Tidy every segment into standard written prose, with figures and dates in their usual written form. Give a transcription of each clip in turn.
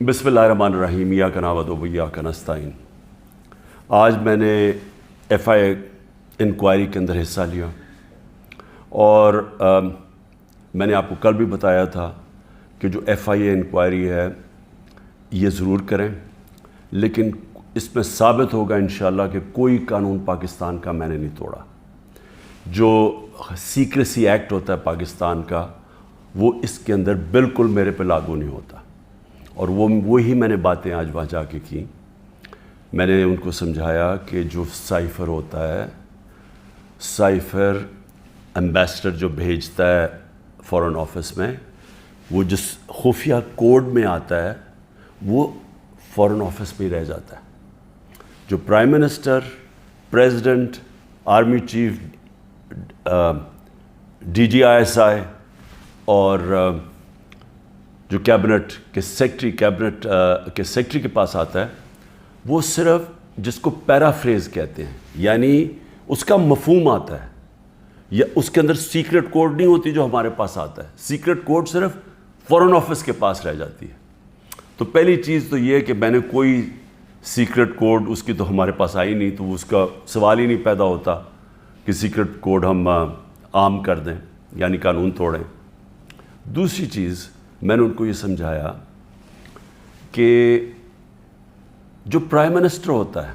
بسم اللہ الرحمن الرحیم، ایاک نعبد و ایاک نستعین۔ آج میں نے ایف آئی انکوائری کے اندر حصہ لیا اور میں نے آپ کو کل بھی بتایا تھا کہ جو ایف آئی انکوائری ہے یہ ضرور کریں، لیکن اس میں ثابت ہوگا انشاءاللہ کہ کوئی قانون پاکستان کا میں نے نہیں توڑا۔ جو سیکریسی ایکٹ ہوتا ہے پاکستان کا وہ اس کے اندر بالکل میرے پہ لاگو نہیں ہوتا، اور وہی میں نے باتیں آج وہاں جا کے کی۔ میں نے ان کو سمجھایا کہ جو سائفر ہوتا ہے، سائفر ایمبیسڈر جو بھیجتا ہے فارن آفس میں، وہ جس خفیہ کوڈ میں آتا ہے وہ فارن آفس میں ہی رہ جاتا ہے۔ جو prime minister, president, army chief, D G I S I اور جو کیبنٹ کے سیکٹری کے پاس آتا ہے، وہ صرف جس کو پیرافریز کہتے ہیں، یعنی اس کا مفہوم آتا ہے، یا اس کے اندر سیکرٹ کوڈ نہیں ہوتی جو ہمارے پاس آتا ہے۔ سیکرٹ کوڈ صرف فارن آفس کے پاس رہ جاتی ہے۔ تو پہلی چیز تو یہ کہ میں نے کوئی سیکرٹ کوڈ، اس کی تو ہمارے پاس آئی نہیں، تو اس کا سوال ہی نہیں پیدا ہوتا کہ سیکرٹ کوڈ ہم عام کر دیں، یعنی قانون توڑیں۔ دوسری چیز میں نے ان کو یہ سمجھایا کہ جو پرائم منسٹر ہوتا ہے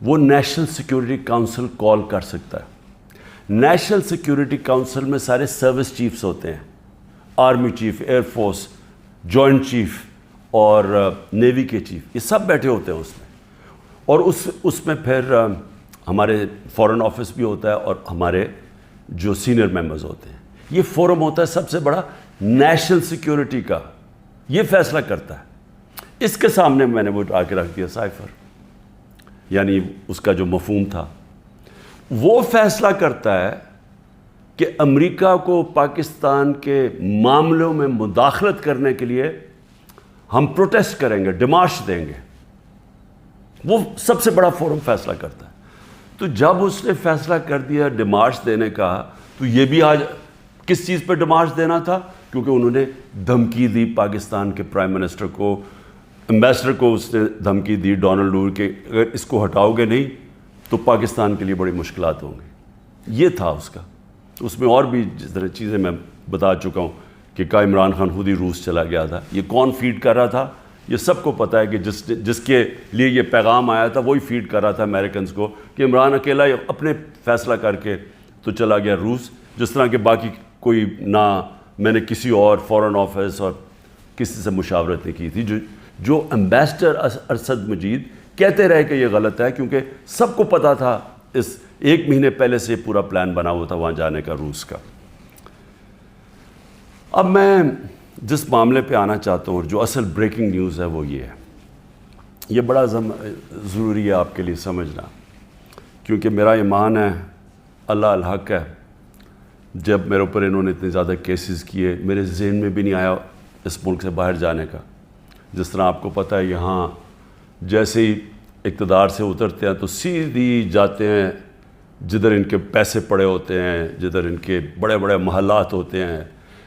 وہ نیشنل سیکیورٹی کونسل کال کر سکتا ہے۔ نیشنل سیکیورٹی کونسل میں سارے سروس چیفز ہوتے ہیں، army chief, air force, joint chief اور نیوی کے چیف، یہ سب بیٹھے ہوتے ہیں اس میں، اور اس میں پھر ہمارے فارن آفس بھی ہوتا ہے اور ہمارے جو سینئر ممبرز ہوتے ہیں۔ یہ فورم ہوتا ہے سب سے بڑا نیشنل سیکیورٹی کا، یہ فیصلہ کرتا ہے۔ اس کے سامنے میں نے وہ آ کے رکھ دیا سائفر، یعنی اس کا جو مفہوم تھا، وہ فیصلہ کرتا ہے کہ امریکہ کو پاکستان کے معاملوں میں مداخلت کرنے کے لیے ہم پروٹیسٹ کریں گے، ڈیمارش دیں گے۔ وہ سب سے بڑا فورم فیصلہ کرتا ہے۔ تو جب اس نے فیصلہ کر دیا ڈیمارش دینے کا، تو یہ بھی آج کس چیز پہ ڈیمارش دینا تھا؟ کیونکہ انہوں نے دھمکی دی پاکستان کے پرائم منسٹر کو، ایمبیسڈر کو اس نے دھمکی دی ڈونلڈ ٹرمپ کہ اگر اس کو ہٹاؤ گے نہیں تو پاکستان کے لیے بڑی مشکلات ہوں گی۔ یہ تھا اس کا۔ اس میں اور بھی جس طرح چیزیں میں بتا چکا ہوں کہ عمران خان خود ہی روس چلا گیا تھا، یہ کون فیڈ کر رہا تھا یہ سب کو پتہ ہے کہ جس کے لیے یہ پیغام آیا تھا وہی فیڈ کر رہا تھا امریکنز کو، کہ عمران اکیلا اپنے فیصلہ کر کے تو چلا گیا روس، جس طرح کہ باقی کوئی نہ میں نے کسی اور فارن آفس اور کسی سے مشاورت نہیں کی تھی۔ جو ایمبیسڈر ارشد مجید کہتے رہے کہ یہ غلط ہے، کیونکہ سب کو پتہ تھا، اس 1 مہینے پہلے سے پورا پلان بنا ہوا تھا وہاں جانے کا، روس کا۔ اب میں جس معاملے پہ آنا چاہتا ہوں اور جو اصل بریکنگ نیوز ہے وہ یہ ہے، یہ بڑا ضروری ہے آپ کے لیے سمجھنا، کیونکہ میرا ایمان ہے اللہ الحق ہے۔ جب میرے اوپر انہوں نے اتنے زیادہ کیسز کیے، میرے ذہن میں بھی نہیں آیا اس ملک سے باہر جانے کا۔ جس طرح آپ کو پتہ ہے یہاں جیسے ہی اقتدار سے اترتے ہیں تو سیدھی جاتے ہیں جدھر ان کے پیسے پڑے ہوتے ہیں، جدھر ان کے بڑے بڑے محلات ہوتے ہیں،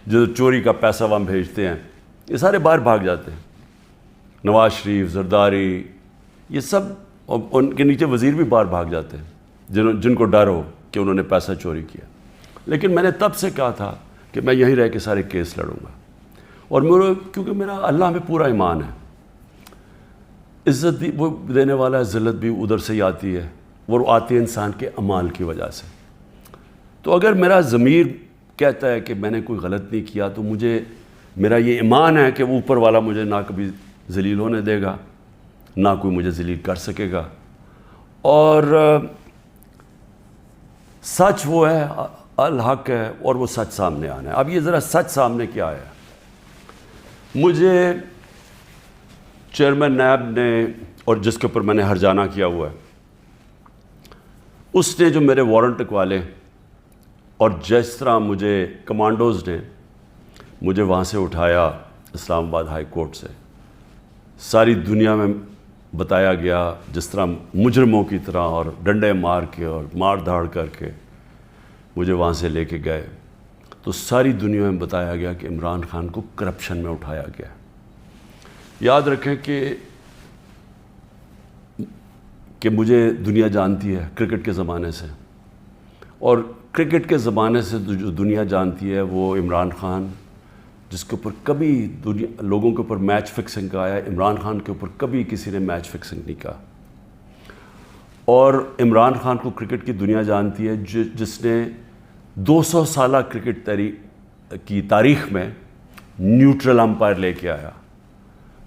جدھر چوری کا پیسہ وہاں بھیجتے ہیں، یہ سارے باہر بھاگ جاتے ہیں۔ نواز شریف، زرداری، یہ سب، اور ان کے نیچے وزیر بھی باہر بھاگ جاتے ہیں جن کو ڈر ہو کہ انہوں نے پیسہ چوری کیا۔ لیکن میں نے تب سے کہا تھا کہ میں یہیں رہ کے سارے کیس لڑوں گا، اور کیونکہ میرا اللہ میں پورا ایمان ہے، عزت بھی وہ دینے والا ہے، ذلت بھی ادھر سے ہی آتی ہے، اور وہ آتی ہے انسان کے اعمال کی وجہ سے۔ تو اگر میرا ضمیر کہتا ہے کہ میں نے کوئی غلط نہیں کیا، تو میرا یہ ایمان ہے کہ اوپر والا مجھے نہ کبھی ذلیل ہونے دے گا، نہ کوئی مجھے ذلیل کر سکے گا، اور سچ وہ ہے، الحق ہے، اور وہ سچ سامنے آنا ہے۔ اب یہ ذرا سچ سامنے کیا ہے؟ مجھے چیئرمین نیب نے، اور جس کے اوپر میں نے ہرجانہ کیا ہوا ہے، اس نے جو میرے وارنٹ لکھوالے، اور جس طرح مجھے کمانڈوز نے مجھے وہاں سے اٹھایا اسلام آباد ہائی کورٹ سے، ساری دنیا میں بتایا گیا جس طرح مجرموں کی طرح، اور ڈنڈے مار کے اور مار دھاڑ کر کے مجھے وہاں سے لے کے گئے، تو ساری دنیا میں بتایا گیا کہ عمران خان کو کرپشن میں اٹھایا گیا۔ یاد رکھیں کہ مجھے دنیا جانتی ہے کرکٹ کے زمانے سے، اور کرکٹ کے زمانے سے جو دنیا جانتی ہے وہ عمران خان، جس کے اوپر کبھی لوگوں کے اوپر میچ فکسنگ کا آیا، عمران خان کے اوپر کبھی کسی نے میچ فکسنگ نہیں کہا. اور عمران خان کو کرکٹ کی دنیا جانتی ہے جس نے 200 سالہ کرکٹ کی تاریخ میں نیوٹرل امپائر لے کے آیا،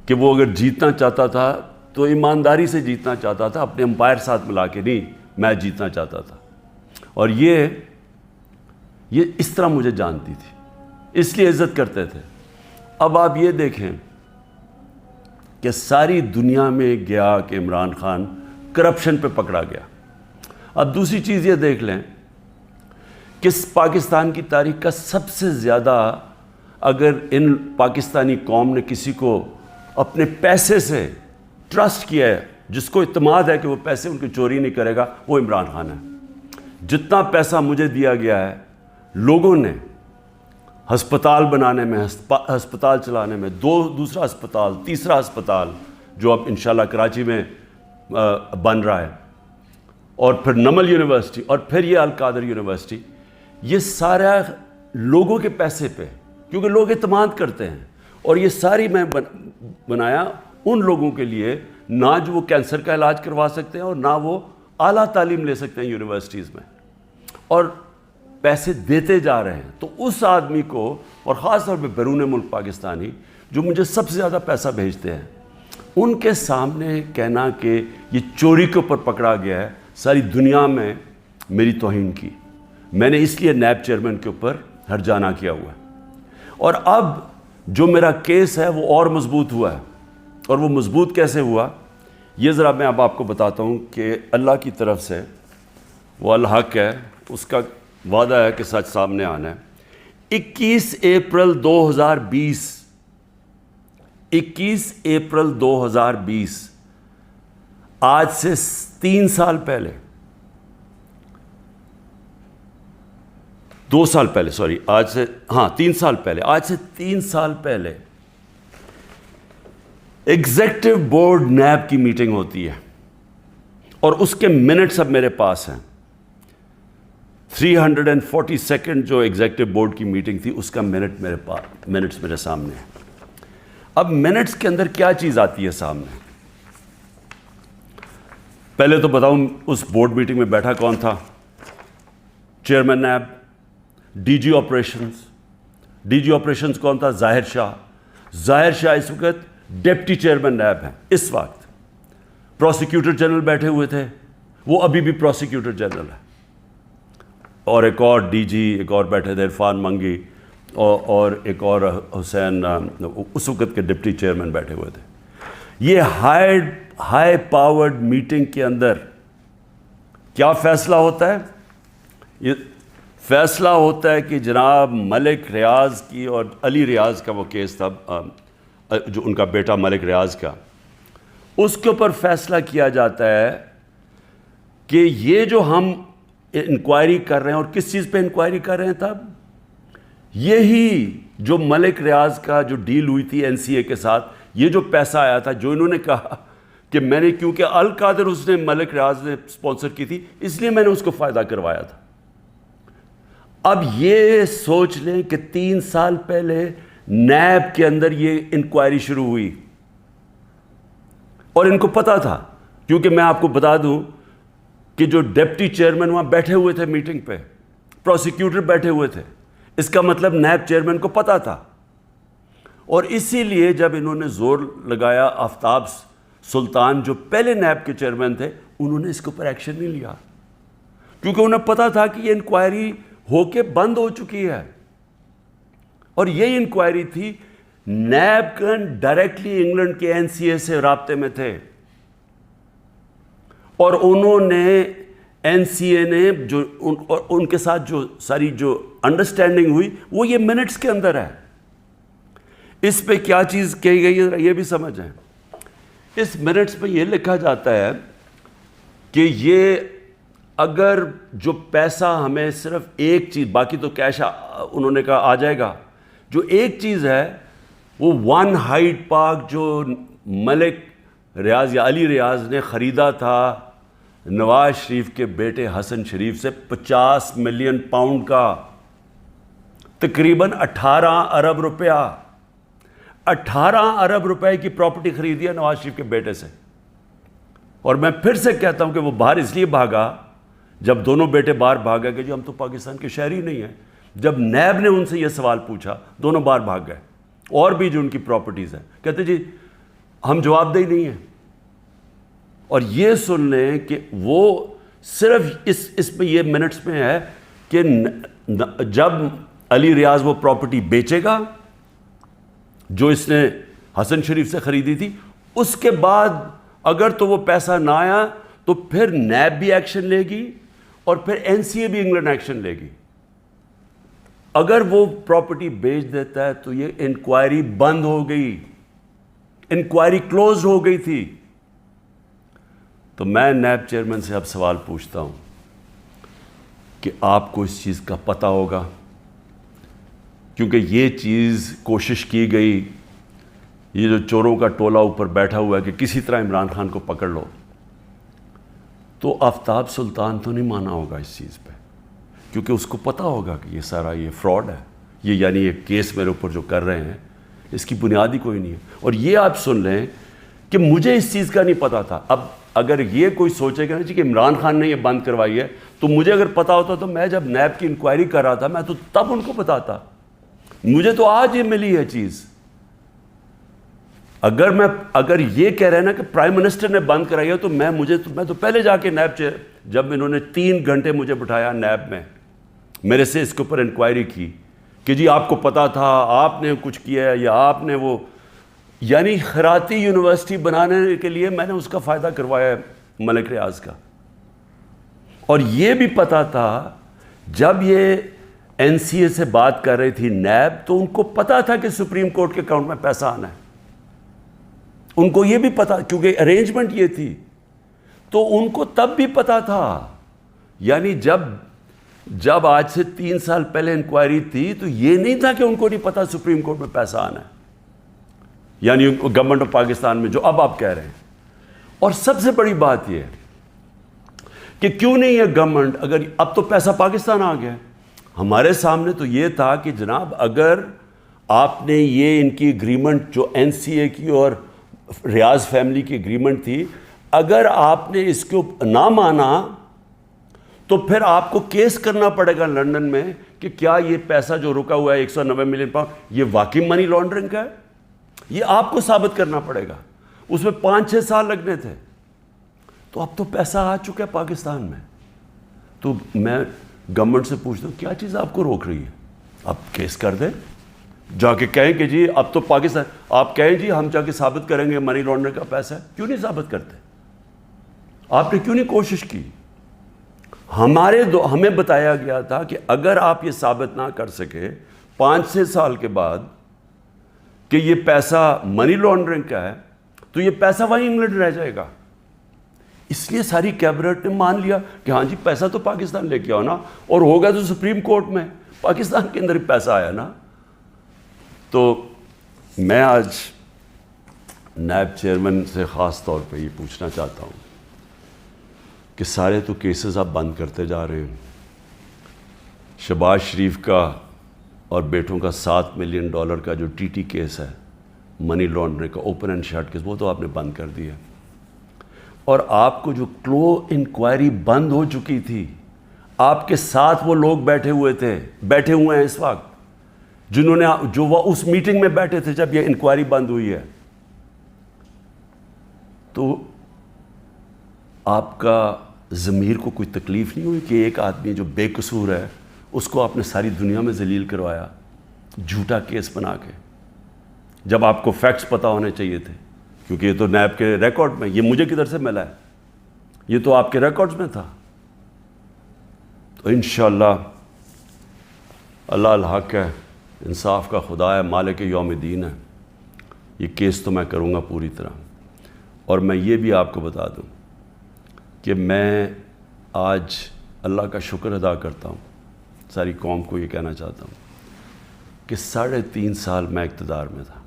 کہ وہ اگر جیتنا چاہتا تھا تو ایمانداری سے جیتنا چاہتا تھا، اپنے امپائر ساتھ ملا کے نہیں میچ جیتنا چاہتا تھا. اور یہ اس طرح مجھے جانتی تھی، اس لیے عزت کرتے تھے. اب آپ یہ دیکھیں کہ ساری دنیا میں گیا کہ عمران خان کرپشن پہ پکڑا گیا. اب دوسری چیز یہ دیکھ لیں کہ پاکستان کی تاریخ کا سب سے زیادہ اگر ان پاکستانی قوم نے کسی کو اپنے پیسے سے ٹرسٹ کیا ہے، جس کو اعتماد ہے کہ وہ پیسے ان کی چوری نہیں کرے گا، وہ عمران خان ہے. جتنا پیسہ مجھے دیا گیا ہے لوگوں نے ہسپتال بنانے میں، ہسپتال چلانے میں، دوسرا ہسپتال، تیسرا ہسپتال جو اب انشاءاللہ کراچی میں بن رہا ہے، اور پھر نمل یونیورسٹی، اور پھر یہ القادر یونیورسٹی، یہ سارا لوگوں کے پیسے پہ، کیونکہ لوگ اعتماد کرتے ہیں. اور یہ ساری میں بنایا ان لوگوں کے لیے نہ جو وہ کینسر کا علاج کروا سکتے ہیں اور نہ وہ اعلیٰ تعلیم لے سکتے ہیں یونیورسٹیز میں، اور پیسے دیتے جا رہے ہیں. تو اس آدمی کو، اور خاص طور پہ بیرون ملک پاکستانی جو مجھے سب سے زیادہ پیسہ بھیجتے ہیں، ان کے سامنے کہنا کہ یہ چوری کے اوپر پکڑا گیا ہے، ساری دنیا میں میری توہین کی. میں نے اس لیے نیب چیئرمین کے اوپر ہرجانہ کیا ہوا ہے. اور اب جو میرا کیس ہے وہ اور مضبوط ہوا ہے. اور وہ مضبوط کیسے ہوا یہ ذرا میں اب آپ کو بتاتا ہوں کہ اللہ کی طرف سے وہ الحق ہے، اس کا وعدہ ہے کہ سچ سامنے آنا ہے. 21 اپریل 2020 آج سے 3 سال پہلے، 2 سال پہلے، سوری، آج سے 3 سال پہلے، آج سے 3 سال پہلے ایگزیکٹو بورڈ نیب کی میٹنگ ہوتی ہے، اور اس کے منٹس اب میرے پاس ہیں. 342 جو ایگزیکٹو بورڈ کی میٹنگ تھی، اس کا منٹس میرے سامنے ہیں. اب منٹس کے اندر کیا چیز آتی ہے سامنے؟ پہلے تو بتاؤں اس بورڈ میٹنگ میں بیٹھا کون تھا؟ Chairman NAB, D G operations کون تھا؟ ظاہر شاہ اس وقت ڈپٹی چیئرمین نیب ہیں اس وقت. پروسیکیوٹر جنرل بیٹھے ہوئے تھے، وہ ابھی بھی پروسیکیوٹر جنرل ہے. اور ایک اور ڈی جی، ایک اور بیٹھے تھے عرفان منگی، اور ایک اور حسین، اس وقت کے ڈپٹی چیئرمین بیٹھے ہوئے تھے. یہ ہائی پاورڈ میٹنگ کے اندر کیا فیصلہ ہوتا ہے؟ یہ فیصلہ ہوتا ہے کہ جناب ملک ریاض کی، اور علی ریاض کا وہ کیس تھا، جو ان کا بیٹا ملک ریاض کا، اس کے اوپر فیصلہ کیا جاتا ہے کہ یہ جو ہم انکوائری کر رہے ہیں، اور کس چیز پہ انکوائری کر رہے ہیں تب؟ یہی جو ملک ریاض کا جو ڈیل ہوئی تھی این سی اے کے ساتھ، یہ جو پیسہ آیا تھا، جو انہوں نے کہا کہ میں نے، کیونکہ القادر اس نے ملک ریاض نے سپانسر کی تھی، اس لیے میں نے اس کو فائدہ کروایا تھا. اب یہ سوچ لیں کہ 3 سال پہلے نیب کے اندر یہ انکوائری شروع ہوئی، اور ان کو پتا تھا، کیونکہ میں آپ کو بتا دوں کہ جو ڈپٹی چیئرمین وہاں بیٹھے ہوئے تھے میٹنگ پہ، پروسیکیوٹر بیٹھے ہوئے تھے، اس کا مطلب نیب چیئرمین کو پتا تھا. اور اسی لیے جب انہوں نے زور لگایا، آفتاب سلطان جو پہلے نیب کے چیئرمین تھے، انہوں نے اس کے اوپر ایکشن نہیں لیا، کیونکہ انہیں پتا تھا کہ یہ انکوائری ہو کے بند ہو چکی ہے. اور یہ انکوائری تھی، نیب کن ڈائریکٹلی انگلینڈ کے این سی اے سے رابطے میں تھے، اور انہوں نے این سی اے نے جو ان کے ساتھ جو ساری جو انڈرسٹینڈنگ ہوئی، وہ یہ منٹس کے اندر ہے. اس پہ کیا چیز کہی گئی ہے یہ بھی سمجھیں. اس منٹس پہ یہ لکھا جاتا ہے کہ یہ اگر جو پیسہ ہمیں صرف ایک چیز، باقی تو کیش انہوں نے کہا آ جائے گا، جو ایک چیز ہے وہ ون ہائٹ پارک جو ملک ریاض یا علی ریاض نے خریدا تھا نواز شریف کے بیٹے حسن شریف سے 50 ملین پاؤنڈ کا، تقریباً 18 ارب روپیہ، 18 ارب روپے کی پراپرٹی خریدی ہے نواز شریف کے بیٹے سے۔ اور میں پھر سے کہتا ہوں کہ وہ باہر اس لیے بھاگا، جب دونوں بیٹے باہر بھاگا کہ جی ہم تو پاکستان کے شہری نہیں ہیں، جب نیب نے ان سے یہ سوال پوچھا دونوں باہر بھاگ گئے۔ اور بھی جو ان کی پراپرٹیز ہیں کہتے جی ہم جواب دہی نہیں ہیں۔ اور یہ سن لیں کہ وہ صرف اس میں یہ منٹس میں ہے کہ جب علی ریاض وہ پراپرٹی بیچے گا جو اس نے حسن شریف سے خریدی تھی، اس کے بعد اگر تو وہ پیسہ نہ آیا تو پھر نیب بھی ایکشن لے گی اور پھر این سی اے بھی انگلینڈ ایکشن لے گی۔ اگر وہ پراپرٹی بیچ دیتا ہے تو یہ انکوائری بند ہو گئی، انکوائری کلوز ہو گئی تھی۔ تو میں نیب چیئرمین سے اب سوال پوچھتا ہوں کہ آپ کو اس چیز کا پتہ ہوگا، کیونکہ یہ چیز کوشش کی گئی، یہ جو چوروں کا ٹولہ اوپر بیٹھا ہوا ہے کہ کسی طرح عمران خان کو پکڑ لو، تو آفتاب سلطان تو نہیں مانا ہوگا اس چیز پہ، کیونکہ اس کو پتہ ہوگا کہ یہ سارا یہ فراڈ ہے، یہ یعنی یہ کیس میرے اوپر جو کر رہے ہیں اس کی بنیاد ہی کوئی نہیں ہے۔ اور یہ آپ سن لیں کہ مجھے اس چیز کا نہیں پتہ تھا۔ اب اگر یہ کوئی سوچے گا نا جی کہ عمران خان نے یہ بند کروائی ہے، تو مجھے اگر پتہ ہوتا تو میں جب نیب کی انکوائری کر رہا تھا میں تو تب ان کو بتاتا، مجھے تو آج یہ ملی ہے چیز۔ اگر یہ کہہ رہے ہیں نا کہ پرائم منسٹر نے بند کرائی ہے تو میں تو پہلے جا کے نیب جب انہوں نے 3 گھنٹے مجھے بٹھایا نیب میں، میرے سے اس کے اوپر انکوائری کی کہ جی آپ کو پتہ تھا، آپ نے کچھ کیا ہے یا آپ نے وہ، یعنی خیراتی یونیورسٹی بنانے کے لیے میں نے اس کا فائدہ کروایا ہے ملک ریاض کا۔ اور یہ بھی پتہ تھا جب یہ این سی اے سے بات کر رہی تھی نیب، تو ان کو پتہ تھا کہ سپریم کورٹ کے اکاؤنٹ میں پیسہ آنا ہے، ان کو یہ بھی پتہ، کیونکہ ارینجمنٹ یہ تھی، تو ان کو تب بھی پتہ تھا۔ یعنی جب آج سے 3 سال پہلے انکوائری تھی تو یہ نہیں تھا کہ ان کو نہیں پتہ سپریم کورٹ میں پیسہ آنا ہے، یعنی گورنمنٹ آف پاکستان میں جو اب آپ کہہ رہے ہیں۔ اور سب سے بڑی بات یہ ہے کہ کیوں نہیں ہے گورنمنٹ، اگر اب تو پیسہ پاکستان آ گیا ہے، ہمارے سامنے تو یہ تھا کہ جناب اگر آپ نے یہ ان کی اگریمنٹ جو این سی اے کی اور ریاض فیملی کی اگریمنٹ تھی، اگر آپ نے اس کو نہ مانا تو پھر آپ کو کیس کرنا پڑے گا لندن میں کہ کیا یہ پیسہ جو رکا ہوا ہے 190 ملین پاؤنڈ یہ واقعی منی لانڈرنگ کا ہے، یہ آپ کو ثابت کرنا پڑے گا۔ اس میں 5-6 سال لگنے تھے، تو اب تو پیسہ آ چکا ہے پاکستان میں۔ تو میں گورنمنٹ سے پوچھتا ہوں کیا چیز آپ کو روک رہی ہے؟ آپ کیس کر دیں، جا کے کہیں کہ جی اب تو پاکستان، آپ کہیں جی ہم جا کے ثابت کریں گے منی لانڈرنگ کا پیسہ ہے، کیوں نہیں ثابت کرتے؟ آپ نے کیوں نہیں کوشش کی؟ ہمیں بتایا گیا تھا کہ اگر آپ یہ ثابت نہ کر سکے 5-6 سال کے بعد کہ یہ پیسہ منی لانڈرنگ کا ہے تو یہ پیسہ وہیں انگلینڈ رہ جائے گا۔ اس لیے ساری کیبنٹ نے مان لیا کہ ہاں جی پیسہ تو پاکستان لے کے آؤ نا، اور ہوگا تو سپریم کورٹ میں، پاکستان کے اندر ہی پیسہ آیا نا۔ تو میں آج نیب چیئرمین سے خاص طور پہ یہ پوچھنا چاہتا ہوں کہ سارے تو کیسز آپ بند کرتے جا رہے ہیں، شہباز شریف کا اور بیٹوں کا $7 ملین کا جو ٹی ٹی کیس ہے منی لانڈرنگ کا، اوپن اینڈ شٹ کیس، وہ تو آپ نے بند کر دیا، اور آپ کو جو کلو انکوائری بند ہو چکی تھی، آپ کے ساتھ وہ لوگ بیٹھے ہوئے ہیں اس وقت جنہوں نے جو وہ اس میٹنگ میں بیٹھے تھے جب یہ انکوائری بند ہوئی ہے، تو آپ کا ضمیر کو کوئی تکلیف نہیں ہوئی کہ ایک آدمی جو بے قصور ہے اس کو آپ نے ساری دنیا میں ذلیل کروایا جھوٹا کیس بنا کے، جب آپ کو فیکٹس پتہ ہونے چاہیے تھے، کیونکہ یہ تو نیب کے ریکارڈ میں، یہ مجھے کدھر سے ملا ہے، یہ تو آپ کے ریکارڈز میں تھا۔ تو انشاءاللہ اللہ الحق ہے، انصاف کا خدا ہے، مالک یوم الدین ہے، یہ کیس تو میں کروں گا پوری طرح۔ اور میں یہ بھی آپ کو بتا دوں کہ میں آج اللہ کا شکر ادا کرتا ہوں، ساری قوم کو یہ کہنا چاہتا ہوں کہ 3.5 سال میں اقتدار میں تھا،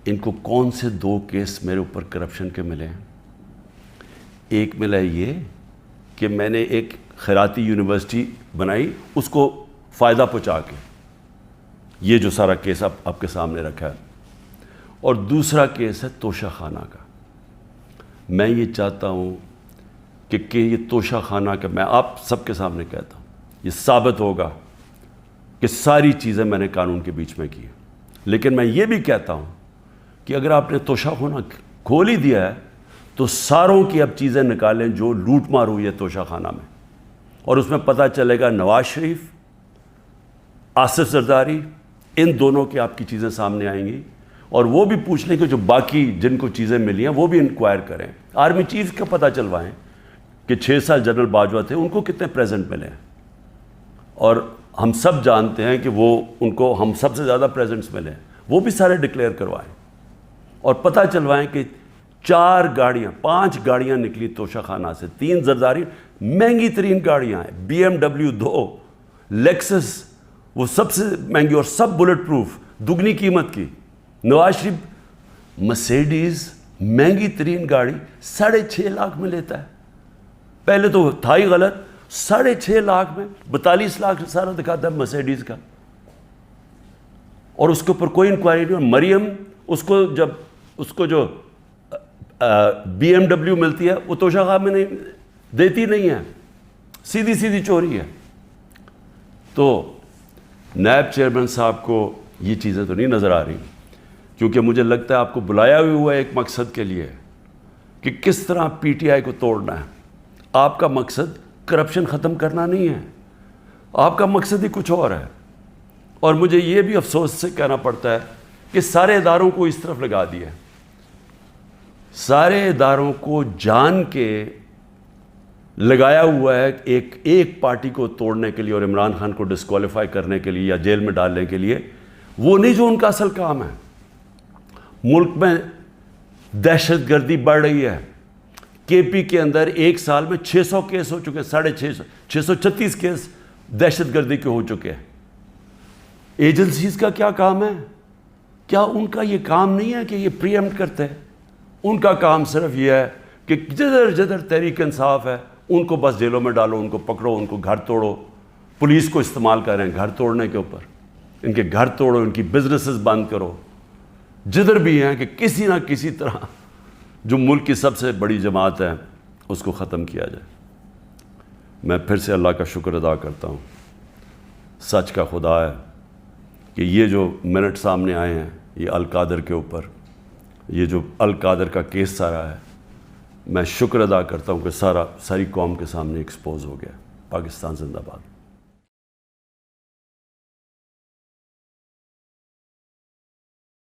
ان کو کون سے 2 کیس میرے اوپر کرپشن کے ملے ہیں؟ ایک ملا یہ کہ میں نے ایک خیراتی یونیورسٹی بنائی اس کو فائدہ پہنچا کے، یہ جو سارا کیس آپ کے سامنے رکھا ہے، اور دوسرا کیس ہے توشہ خانہ کا۔ میں یہ چاہتا ہوں کہ یہ توشہ خانہ کا، میں آپ سب کے سامنے کہتا ہوں، یہ ثابت ہوگا کہ ساری چیزیں میں نے قانون کے بیچ میں کی ہیں، لیکن میں یہ بھی کہتا ہوں کہ اگر آپ نے توشہ خانہ کھول ہی دیا ہے تو ساروں کی اب چیزیں نکالیں جو لوٹ مار ہوئی ہے توشہ خانہ میں، اور اس میں پتہ چلے گا نواز شریف، آصف زرداری، ان دونوں کی آپ کی چیزیں سامنے آئیں گی، اور وہ بھی پوچھ لیں کہ جو باقی جن کو چیزیں ملی ہیں وہ بھی انکوائر کریں، آرمی چیف کا پتہ چلوائیں کہ 6 سال جنرل باجوہ تھے ان کو کتنے پریزنٹ ملے ہیں، اور ہم سب جانتے ہیں کہ وہ ان کو ہم سب سے زیادہ پریزنٹس ملے ہیں، وہ بھی سارے ڈکلیئر کروائیں، اور پتہ چلوائیں کہ 5 گاڑیاں نکلی توشہ خانہ سے، 3 زرداری، مہنگی ترین گاڑیاں ہیں، BMW 2، لیکسس وہ سب سے مہنگی اور سب بلٹ پروف، دگنی قیمت کی، نواز شریف مرسیڈیز مہنگی ترین گاڑی 6.5 لاکھ میں لیتا ہے، پہلے تو تھا ہی غلط، 6.5 لاکھ میں 42 لاکھ سارا دکھاتا ہے مرسیڈیز کا، اور اس کے اوپر کوئی انکوائری نہیں۔ مریم اس کو جو BMW ملتی ہے وہ توشہ خانہ میں نہیں دیتی نہیں ہے، سیدھی چوری ہے۔ تو نائب چیئرمین صاحب کو یہ چیزیں تو نہیں نظر آ رہی، کیونکہ مجھے لگتا ہے آپ کو بلایا ہوا ہے ایک مقصد کے لیے کہ کس طرح PTI کو توڑنا ہے۔ آپ کا مقصد کرپشن ختم کرنا نہیں ہے، آپ کا مقصد ہی کچھ اور ہے، اور مجھے یہ بھی افسوس سے کہنا پڑتا ہے کہ سارے اداروں کو اس طرف لگا دیا ہے، سارے اداروں کو جان کے لگایا ہوا ہے ایک پارٹی کو توڑنے کے لیے اور عمران خان کو ڈسکوالیفائی کرنے کے لیے یا جیل میں ڈالنے کے لیے، وہ نہیں جو ان کا اصل کام ہے۔ ملک میں دہشت گردی بڑھ رہی ہے، KP کے اندر 1 سال میں 600 کیس ہو چکے، 636 کیس دہشت گردی کے ہو چکے ہیں۔ ایجنسیز کا کیا کام ہے؟ کیا ان کا یہ کام نہیں ہے کہ یہ پریمپٹ کرتے ہیں؟ ان کا کام صرف یہ ہے کہ جدھر تحریک انصاف ہے ان کو بس جیلوں میں ڈالو، ان کو پکڑو، ان کو گھر توڑو، پولیس کو استعمال کریں گھر توڑنے کے اوپر، ان کے گھر توڑو، ان کی بزنسز بند کرو، جدھر بھی ہیں کہ کسی نہ کسی طرح جو ملک کی سب سے بڑی جماعت ہے اس کو ختم کیا جائے۔ میں پھر سے اللہ کا شکر ادا کرتا ہوں، سچ کا خدا ہے کہ یہ جو منٹ سامنے آئے ہیں یہ القادر کے اوپر، یہ جو القادر کا کیس سارا ہے، میں شکر ادا کرتا ہوں کہ ساری قوم کے سامنے ایکسپوز ہو گیا۔ پاکستان زندہ باد۔